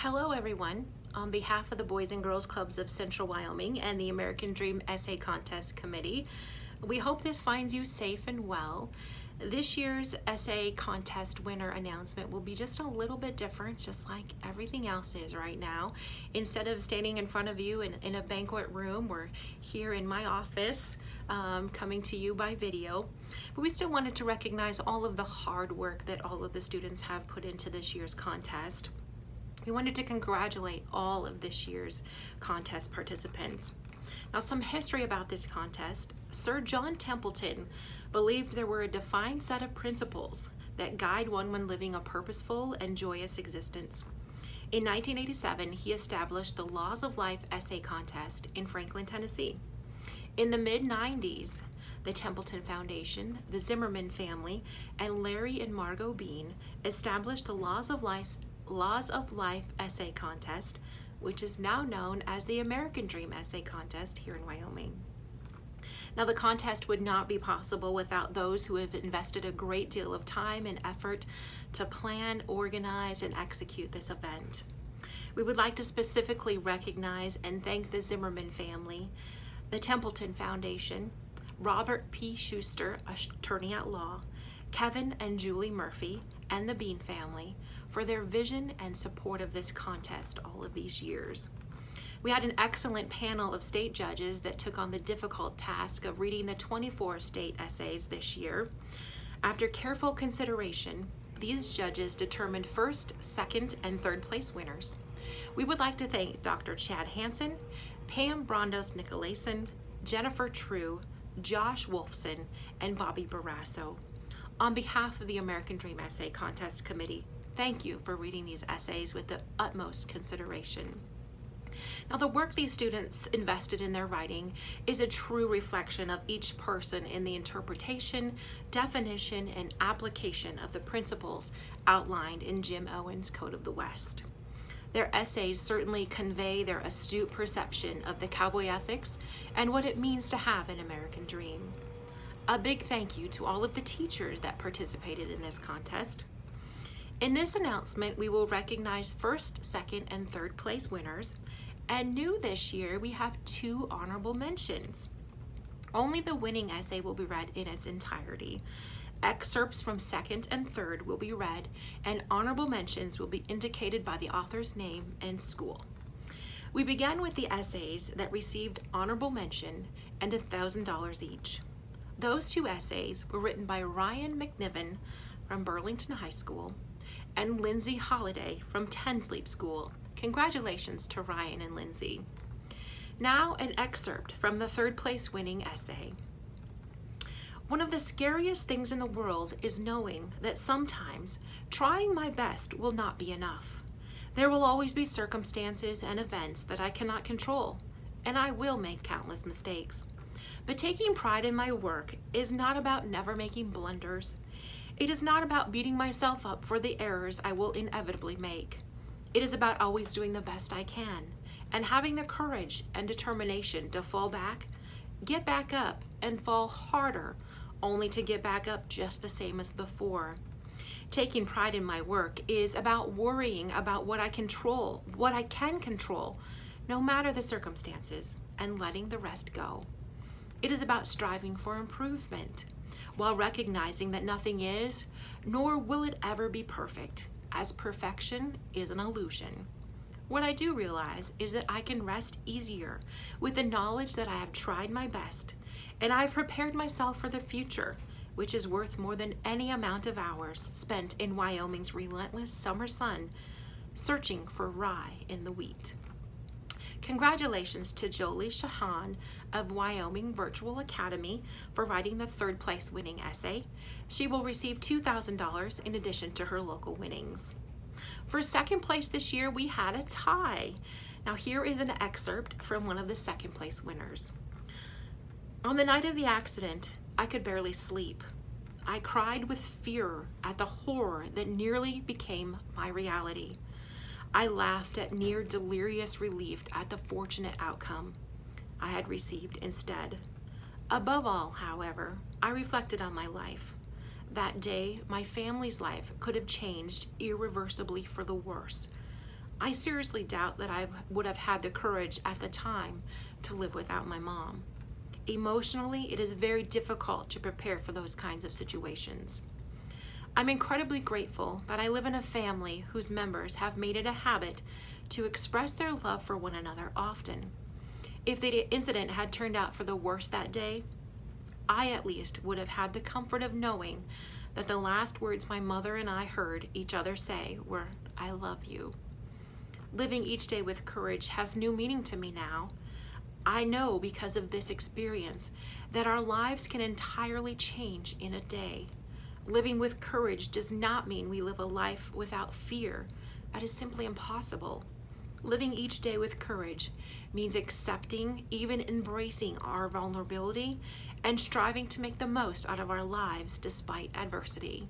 Hello everyone. On behalf of the Boys and Girls Clubs of Central Wyoming and the American Dream Essay Contest Committee, we hope this finds you safe and well. This year's essay contest winner announcement will be just a little bit different, just like everything else is right now. Instead of standing in front of you in a banquet room, we're here in my office, coming to you by video. But we still wanted to recognize all of the hard work that all of the students have put into this year's contest. We wanted to congratulate all of this year's contest participants. Now, some history about this contest. Sir John Templeton believed there were a defined set of principles that guide one when living a purposeful and joyous existence. In 1987, he established the Laws of Life Essay Contest in Franklin, Tennessee. In the mid-90s, the Templeton Foundation, the Zimmerman family, and Larry and Margot Bean established the Laws of Life Essay Contest, which is now known as the American Dream Essay Contest here in Wyoming. Now, the contest would not be possible without those who have invested a great deal of time and effort to plan, organize, and execute this event. We would like to specifically recognize and thank the Zimmerman family, the Templeton Foundation, Robert P. Schuster, attorney at law, Kevin and Julie Murphy, and the Bean family for their vision and support of this contest all of these years. We had an excellent panel of state judges that took on the difficult task of reading the 24 state essays this year. After careful consideration, these judges determined first, second, and third place winners. We would like to thank Dr. Chad Hansen, Pam Brondos-Nicolason, Jennifer True, Josh Wolfson, and Bobby Barrasso. On behalf of the American Dream Essay Contest Committee, thank you for reading these essays with the utmost consideration. Now, the work these students invested in their writing is a true reflection of each person in the interpretation, definition, and application of the principles outlined in Jim Owen's Code of the West. Their essays certainly convey their astute perception of the cowboy ethics and what it means to have an American dream. A big thank you to all of the teachers that participated in this contest. In this announcement, we will recognize first, second, and third place winners. And new this year, we have 2 honorable mentions. Only the winning essay will be read in its entirety. Excerpts from second and third will be read, and honorable mentions will be indicated by the author's name and school. We began with the essays that received honorable mention and $1,000 each. Those 2 essays were written by Ryan McNiven from Burlington High School and Lindsay Holliday from Ten Sleep School. Congratulations to Ryan and Lindsay. Now, an excerpt from the third place winning essay. One of the scariest things in the world is knowing that sometimes trying my best will not be enough. There will always be circumstances and events that I cannot control, and I will make countless mistakes. But taking pride in my work is not about never making blunders. It is not about beating myself up for the errors I will inevitably make. It is about always doing the best I can and having the courage and determination to fall back, get back up, and fall harder, only to get back up just the same as before. Taking pride in my work is about worrying about what I can control, no matter the circumstances, and letting the rest go. It is about striving for improvement, while recognizing that nothing is, nor will it ever be perfect, as perfection is an illusion. What I do realize is that I can rest easier with the knowledge that I have tried my best, and I've prepared myself for the future, which is worth more than any amount of hours spent in Wyoming's relentless summer sun, searching for rye in the wheat. Congratulations to Jolie Shahan of Wyoming Virtual Academy for writing the third place winning essay. She will receive $2,000 in addition to her local winnings. For second place this year, we had a tie. Now, here is an excerpt from one of the second place winners. On the night of the accident, I could barely sleep. I cried with fear at the horror that nearly became my reality. I laughed at near delirious relief at the fortunate outcome I had received instead. Above all, however, I reflected on my life. That day, my family's life could have changed irreversibly for the worse. I seriously doubt that I would have had the courage at the time to live without my mom. Emotionally, it is very difficult to prepare for those kinds of situations. I'm incredibly grateful that I live in a family whose members have made it a habit to express their love for one another often. If the incident had turned out for the worse that day, I at least would have had the comfort of knowing that the last words my mother and I heard each other say were, "I love you." Living each day with courage has new meaning to me now. I know because of this experience that our lives can entirely change in a day. Living with courage does not mean we live a life without fear. That is simply impossible. Living each day with courage means accepting, even embracing our vulnerability and striving to make the most out of our lives despite adversity.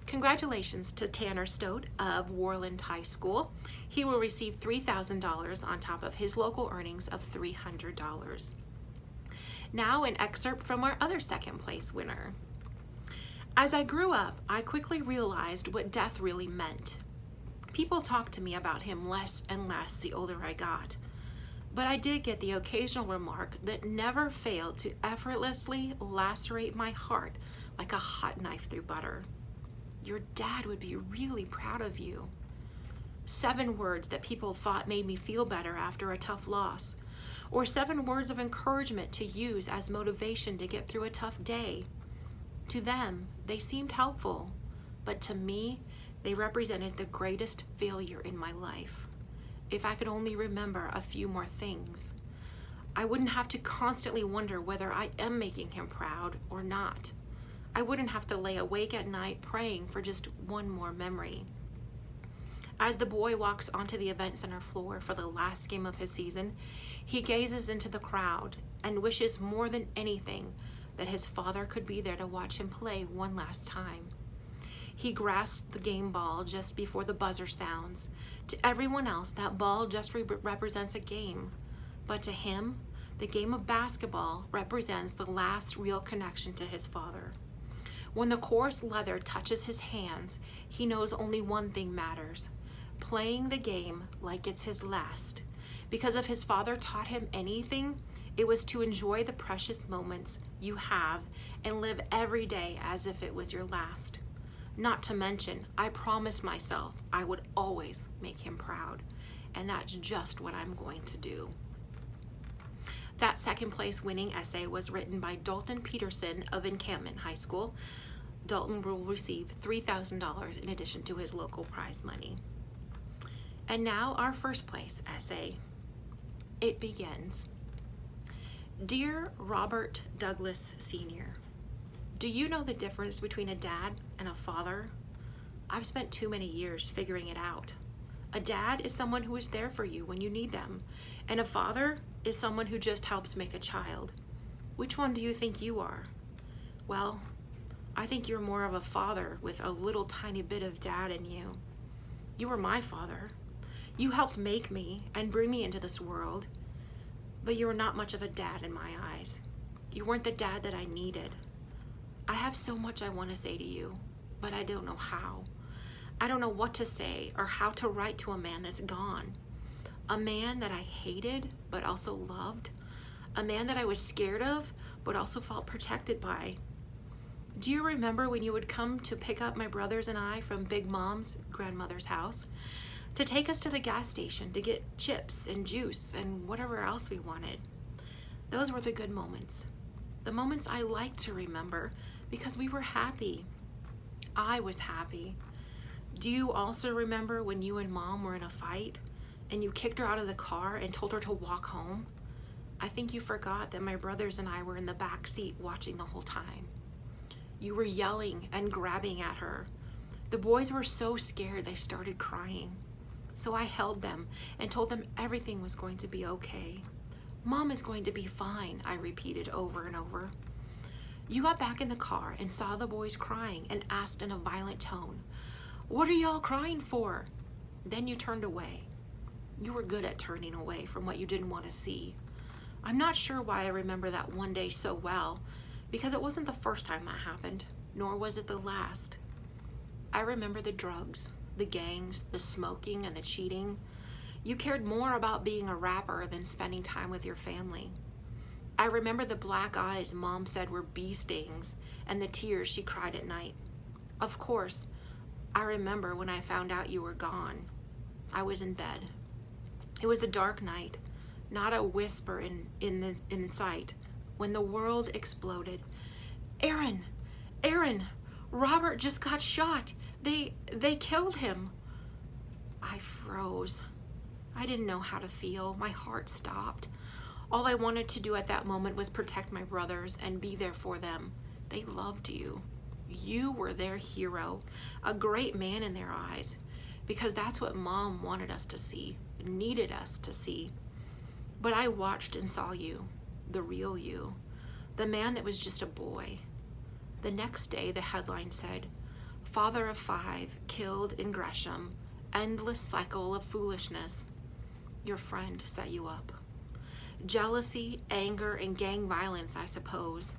Congratulations to Tanner Stote of Worland High School. He will receive $3,000 on top of his local earnings of $300. Now an excerpt from our other second place winner. As I grew up, I quickly realized what death really meant. People talked to me about him less and less the older I got, but I did get the occasional remark that never failed to effortlessly lacerate my heart like a hot knife through butter. Your dad would be really proud of you. 7 words that people thought made me feel better after a tough loss, or 7 words of encouragement to use as motivation to get through a tough day. To them, they seemed helpful, but to me, they represented the greatest failure in my life. If I could only remember a few more things, I wouldn't have to constantly wonder whether I am making him proud or not. I wouldn't have to lay awake at night praying for just one more memory. As the boy walks onto the event center floor for the last game of his season, he gazes into the crowd and wishes more than anything that his father could be there to watch him play one last time. He grasps the game ball just before the buzzer sounds. To everyone else, that ball just represents a game. But to him, the game of basketball represents the last real connection to his father. When the coarse leather touches his hands, he knows only one thing matters: playing the game like it's his last. Because if his father taught him anything, it was to enjoy the precious moments you have and live every day as if it was your last. Not to mention, I promised myself I would always make him proud, and that's just what I'm going to do. That second place winning essay was written by Dalton Peterson of Encampment High School. Dalton will receive $3,000 in addition to his local prize money. And now our first place essay. It begins. Dear Robert Douglas Sr., do you know the difference between a dad and a father? I've spent too many years figuring it out. A dad is someone who is there for you when you need them, and a father is someone who just helps make a child. Which one do you think you are? Well, I think you're more of a father with a little tiny bit of dad in you. You were my father. You helped make me and bring me into this world, but you were not much of a dad in my eyes. You weren't the dad that I needed. I have so much I want to say to you, but I don't know how. I don't know what to say or how to write to a man that's gone. A man that I hated but also loved. A man that I was scared of but also felt protected by. Do you remember when you would come to pick up my brothers and I from Big Mom's grandmother's house to take us to the gas station to get chips and juice and whatever else we wanted? Those were the good moments. The moments I like to remember because we were happy. I was happy. Do you also remember when you and Mom were in a fight and you kicked her out of the car and told her to walk home? I think you forgot that my brothers and I were in the back seat watching the whole time. You were yelling and grabbing at her. The boys were so scared they started crying. So I held them and told them everything was going to be okay. Mom is going to be fine, I repeated over and over. You got back in the car and saw the boys crying and asked in a violent tone, "What are y'all crying for?" Then you turned away. You were good at turning away from what you didn't want to see. I'm not sure why I remember that one day so well, because it wasn't the first time that happened, nor was it the last. I remember the drugs, the gangs, the smoking, and the cheating. You cared more about being a rapper than spending time with your family. I remember the black eyes Mom said were bee stings and the tears she cried at night. Of course, I remember when I found out you were gone. I was in bed. It was a dark night, not a whisper in sight, when the world exploded. Aaron, Robert just got shot. They killed him. I froze. I didn't know how to feel. My heart stopped. All I wanted to do at that moment was protect my brothers and be there for them. They loved you. You were their hero, a great man in their eyes, because that's what Mom wanted us to see, needed us to see. But I watched and saw you, the real you, the man that was just a boy. The next day, the headline said, "Father of 5 killed in Gresham, endless cycle of foolishness." Your friend set you up. Jealousy, anger, and gang violence, I suppose.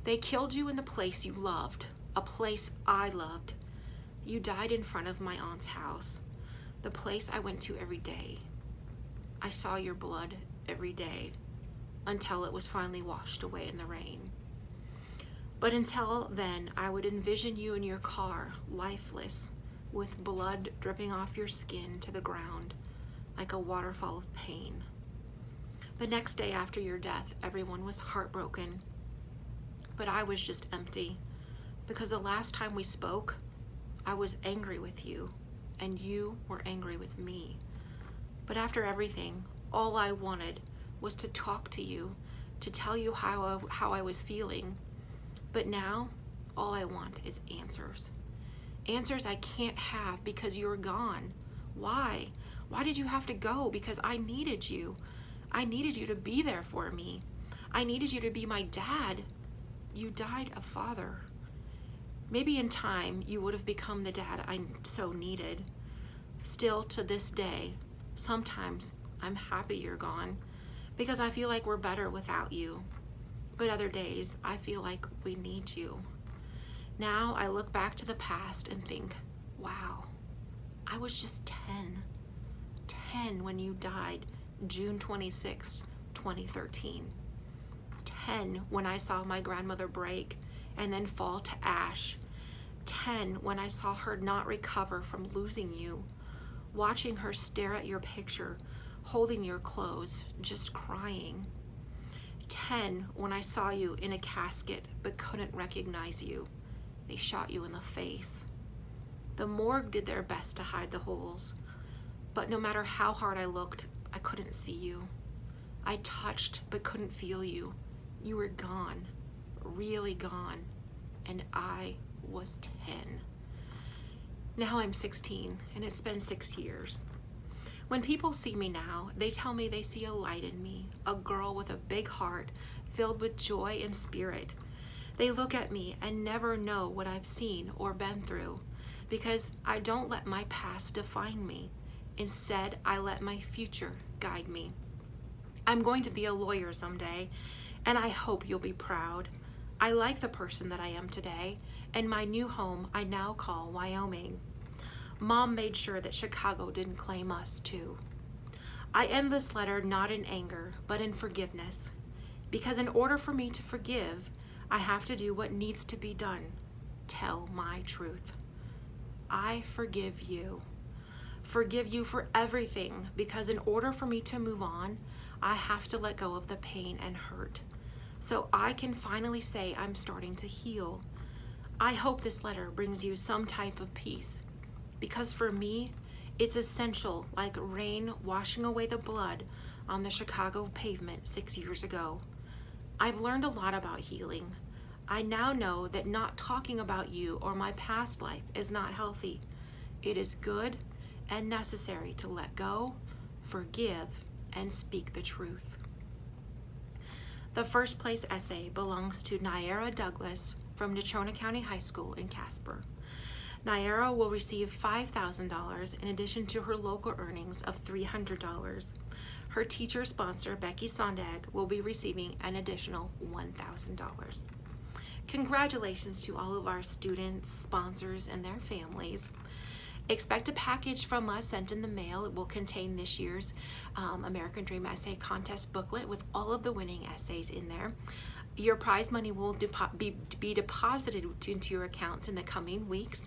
They killed you in the place you loved, a place I loved. You died in front of my aunt's house, the place I went to every day. I saw your blood every day until it was finally washed away in the rain. But until then, I would envision you in your car, lifeless, with blood dripping off your skin to the ground like a waterfall of pain. The next day after your death, everyone was heartbroken, but I was just empty, because the last time we spoke, I was angry with you, and you were angry with me. But after everything, all I wanted was to talk to you, to tell you how I was feeling. But now, all I want is answers. Answers I can't have because you're gone. Why? Why did you have to go? Because I needed you. I needed you to be there for me. I needed you to be my dad. You died a father. Maybe in time you would have become the dad I so needed. Still, to this day, sometimes I'm happy you're gone because I feel like we're better without you. But other days, I feel like we need you. Now I look back to the past and think, wow, I was just 10 when you died June 26, 2013. 10 when I saw my grandmother break and then fall to ash. 10 when I saw her not recover from losing you, watching her stare at your picture, holding your clothes, just crying. 10 when I saw you in a casket but couldn't recognize you. They shot you in the face. The morgue did their best to hide the holes, but no matter how hard I looked, I couldn't see you. I touched but couldn't feel you. You were gone, really gone, and I was 10. Now I'm 16, and it's been 6 years. When people see me now, they tell me they see a light in me, a girl with a big heart filled with joy and spirit. They look at me and never know what I've seen or been through, because I don't let my past define me. Instead, I let my future guide me. I'm going to be a lawyer someday, and I hope you'll be proud. I like the person that I am today, and my new home I now call Wyoming. Mom made sure that Chicago didn't claim us too. I end this letter not in anger, but in forgiveness, because in order for me to forgive, I have to do what needs to be done. Tell my truth. I forgive you. Forgive you for everything, because in order for me to move on, I have to let go of the pain and hurt, so I can finally say I'm starting to heal. I hope this letter brings you some type of peace, because for me, it's essential, like rain washing away the blood on the Chicago pavement 6 years ago. I've learned a lot about healing. I now know that not talking about you or my past life is not healthy. It is good and necessary to let go, forgive, and speak the truth. The first place essay belongs to Naira Douglas from Natrona County High School in Casper. Naira will receive $5,000 in addition to her local earnings of $300. Her teacher sponsor, Becky Sondag, will be receiving an additional $1,000. Congratulations to all of our students, sponsors, and their families. Expect a package from us sent in the mail. It will contain this year's American Dream Essay Contest booklet with all of the winning essays in there. Your prize money will be deposited into your accounts in the coming weeks.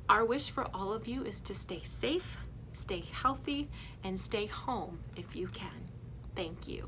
Our wish for all of you is to stay safe, stay healthy, and stay home if you can. Thank you.